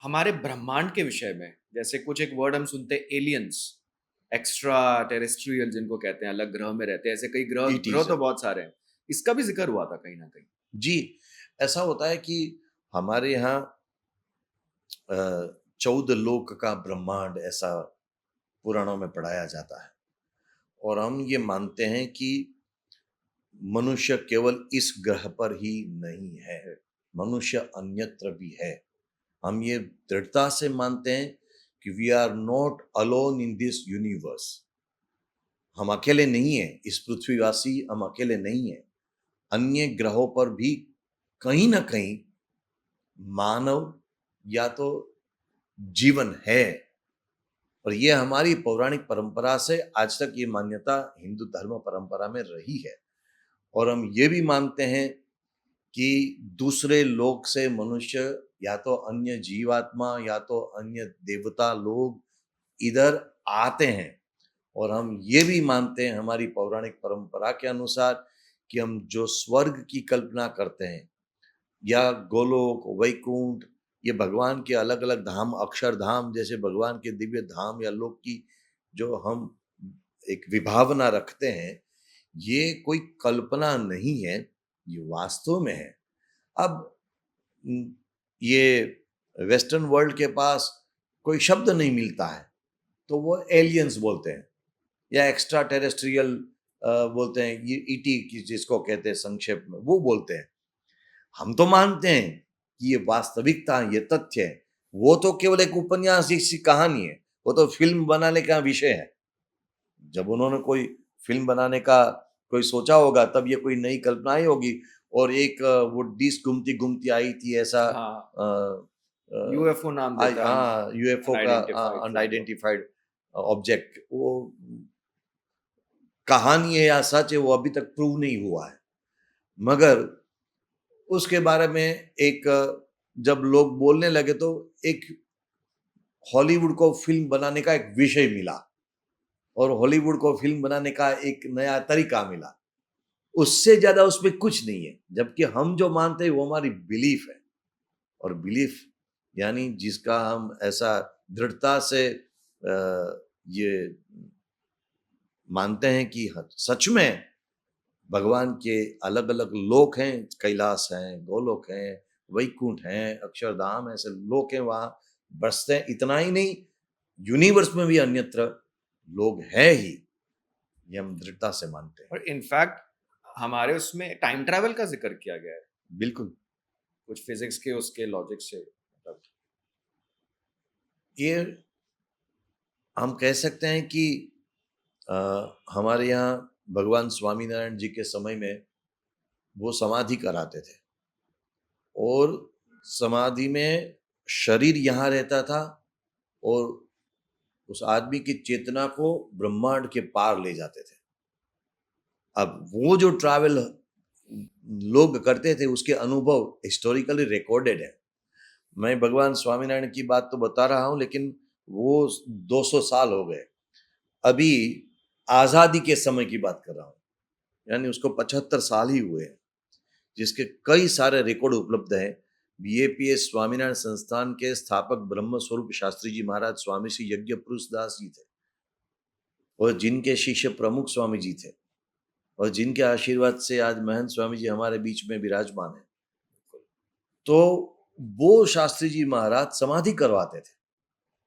हमारे ब्रह्मांड के विषय में जैसे कुछ एक वर्ड हम सुनते हैं एलियंस, एक्स्ट्रा टेरेस्ट्रियल जिनको कहते हैं, अलग ग्रह में रहते हैं, ऐसे कई ग्रह ग्रह ईटीज। तो बहुत सारे हैं। इसका भी जिक्र हुआ था कहीं ना कहीं। जी, ऐसा होता है कि हमारे यहाँ 14 लोक का ब्रह्मांड ऐसा पुराणों में पढ़ाया जाता है, और हम ये मानते हैं कि मनुष्य केवल इस ग्रह पर ही नहीं है, मनुष्य अन्यत्र भी है। हम ये दृढ़ता से मानते हैं कि we are not alone in this universe. हम अकेले नहीं हैं, इस पृथ्वीवासी हम अकेले नहीं हैं। अन्य ग्रहों पर भी कहीं ना कहीं मानव या तो जीवन है, और ये हमारी पौराणिक परंपरा से आज तक ये मान्यता हिंदू धर्म परंपरा में रही है। और हम ये भी मानते हैं कि दूसरे लोक से मनुष्य या तो अन्य जीवात्मा या तो अन्य देवता लोग इधर आते हैं। और हम ये भी मानते हैं हमारी पौराणिक परंपरा के अनुसार कि हम जो स्वर्ग की कल्पना करते हैं या गोलोक वैकुंठ, ये भगवान के अलग अलग धाम, अक्षरधाम जैसे भगवान के दिव्य धाम या लोक की जो हम एक विभावना रखते हैं, ये कोई कल्पना नहीं है, ये वास्तव में है। अब ये वेस्टर्न वर्ल्ड के पास कोई शब्द नहीं मिलता है, तो वो एलियंस बोलते हैं या एक्स्ट्रा टेरेस्ट्रियल बोलते हैं, ये ईटी जिसको कहते हैं संक्षेप में, वो बोलते हैं। हम तो मानते हैं कि ये वास्तविकता, ये तथ्य है। वो तो केवल एक उपन्यास, सी कहानी है, वो तो फिल्म बनाने का विषय है। जब उन्होंने कोई फिल्म बनाने का कोई सोचा होगा, तब ये कोई नई कल्पना आई होगी। और एक वो डिश घूमती घूमती आई थी, ऐसा हाँ, यूएफओ नाम देता है, हाँ, यूएफओ का unidentified flying object. Unidentified object, वो कहानी है या सच है वो अभी तक प्रूव नहीं हुआ है। मगर उसके बारे में एक जब लोग बोलने लगे, तो एक हॉलीवुड को फिल्म बनाने का एक विषय मिला, और हॉलीवुड को फिल्म बनाने का एक नया तरीका मिला। उससे ज्यादा उसमें कुछ नहीं है, जबकि हम जो मानते हैं वो हमारी बिलीफ है। और बिलीफ यानी जिसका हम ऐसा दृढ़ता से ये मानते हैं कि सच में भगवान के अलग अलग लोक हैं, कैलाश हैं, गोलोक हैं, वैकुंठ हैं, अक्षरधाम, ऐसे लोक हैं, वहां बसते हैं। इतना ही नहीं, यूनिवर्स में भी अन्यत्र लोग हैं ही, ये हम दृढ़ता से मानते हैं। और इनफैक्ट हमारे उसमें टाइम ट्रैवल का जिक्र किया गया है, बिल्कुल। कुछ फिजिक्स के उसके लॉजिक से, मतलब। ये हम कह सकते हैं कि हमारे यहाँ भगवान स्वामीनारायण जी के समय में वो समाधि कराते थे, और समाधि में शरीर यहाँ रहता था, और उस आदमी की चेतना को ब्रह्मांड के पार ले जाते थे। अब वो जो ट्रैवल लोग करते थे, उसके अनुभव हिस्टोरिकली रिकॉर्डेड है। मैं भगवान स्वामीनारायण की बात तो बता रहा हूँ, लेकिन वो 200 साल हो गए। अभी आजादी के समय की बात कर रहा हूँ, यानी उसको 75 साल ही हुए हैं, जिसके कई सारे रिकॉर्ड उपलब्ध हैं। बीएपीएस स्वामीनारायण संस्थान के स्थापक ब्रह्म स्वरूप शास्त्री जी महाराज स्वामी श्री यज्ञ पुरुष दास जी थे, और जिनके शिष्य प्रमुख स्वामी जी थे, और जिनके आशीर्वाद से आज महंत स्वामी जी हमारे बीच में विराजमान है। तो वो शास्त्री जी महाराज समाधि करवाते थे,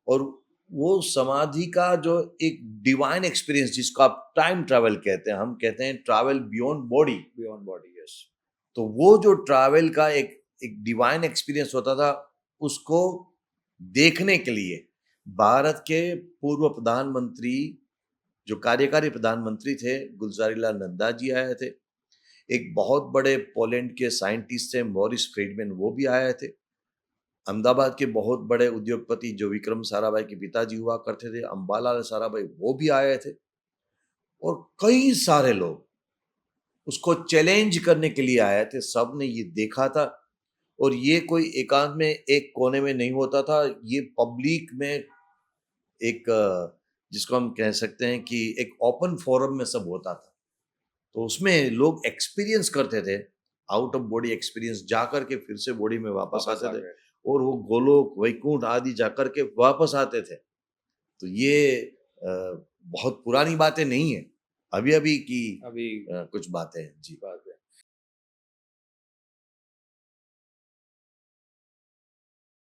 और वो समाधि का जो एक डिवाइन एक्सपीरियंस, जिसको आप टाइम ट्रैवल कहते हैं, हम कहते हैं travel beyond body. Beyond body, yes. तो वो जो ट्रैवल का एक एक डिवाइन एक्सपीरियंस होता था, उसको देखने के लिए भारत के पूर्व प्रधानमंत्री, जो कार्यकारी प्रधानमंत्री थे, गुलजारीलाल नंदा जी आए थे। एक बहुत बड़े पोलैंड के साइंटिस्ट थे, मॉरिस फ्रीडमैन, वो भी आए थे। अहमदाबाद के बहुत बड़े उद्योगपति जो विक्रम साराभाई के पिताजी हुआ करते थे, अंबालाल साराभाई, वो भी आए थे। और कई सारे लोग उसको चैलेंज करने के लिए आए थे। सब ने ये देखा था, और ये कोई एकांत में एक कोने में नहीं होता था, ये पब्लिक में एक जिसको हम कह सकते हैं कि एक ओपन फोरम में सब होता था। तो उसमें लोग एक्सपीरियंस करते थे, आउट ऑफ बॉडी एक्सपीरियंस, जाकर के फिर से बॉडी में वापस वापस आ आते थे, गए। और वो गोलोक वैकुंठ आदि जाकर के वापस आते थे। तो ये बहुत पुरानी बातें नहीं है, अभी अभी की अभी कुछ बातें हैं जी। बात है।